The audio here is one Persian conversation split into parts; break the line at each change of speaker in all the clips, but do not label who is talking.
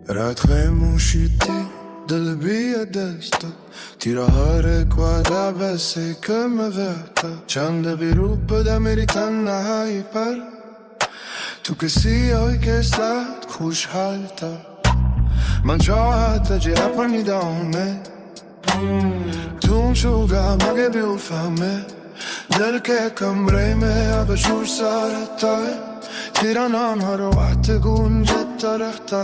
رات خاموشی دل بی اداس تیره هر کودا بس کم وقتا چند بیرو بده میری تنهایی پر تو کسی های که اسلت خوشحال تا من چاهت جه اپنی دامه تون شوگا مگه بیفهمه دل که کمره مه بشور سارتای تیران آنها رو وقت گونجت ترخته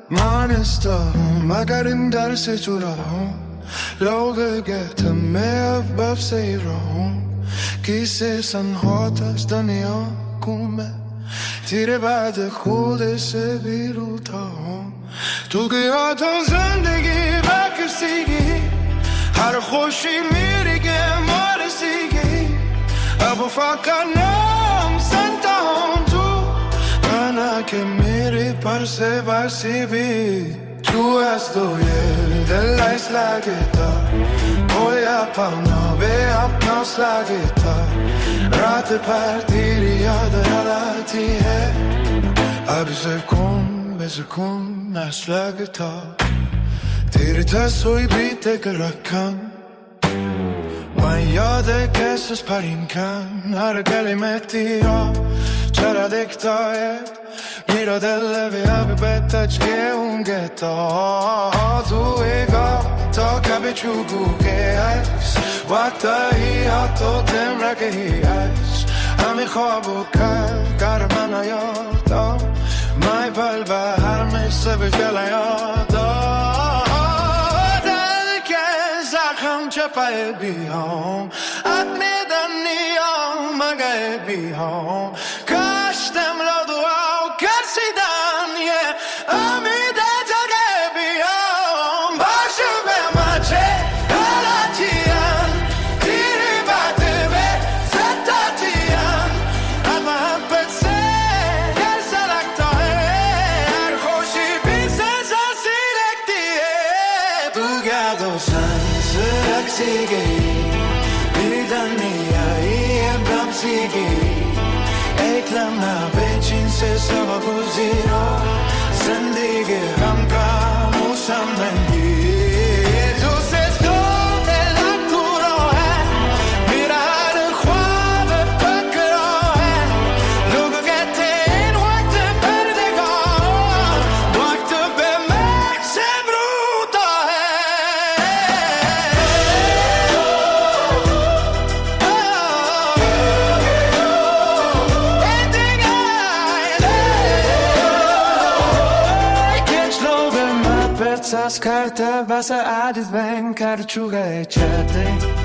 من استهم اگر این درس تو راهم لوگه گهتم مه بفسی راهم کیسه سنهات از دنیا کومه تیر بعد خودش بیرو تاهم تو که یادم زندگی بکسیگی هر خوشی میری که مارسیگی ابو فکر نام سنتهم تو انا که میری پرسه برسی بی تو از توی دل ایس لگتا Voy pauna ve apnos la guitar Raat partir yad ralati hai Ab sekun nas lagta Teri tasoi bite ke rakam Man yad kesses parinkan Har kalimeti ya Chara dekta hai Mira delle ve ab betach ke ungeta Tu ega تا کبه چوبو که هست وقتایی حتی تمره که هست همه خوابو کر من یادا مای بل به هر مثل به گل یادا دل که زخم چپه بیام ات میدن نیام مگه بیام کشتم را دعاو کرسیدن امیده اکلم نبیچین سه سوا گزیرا زندگی هم کاموشم بندی تو سستو دلک تو راه میرار خواب بکراه لوگو گته این وقت پردگاه وقت به مکسب رو Sas karta vasa adis ben kar chuga chate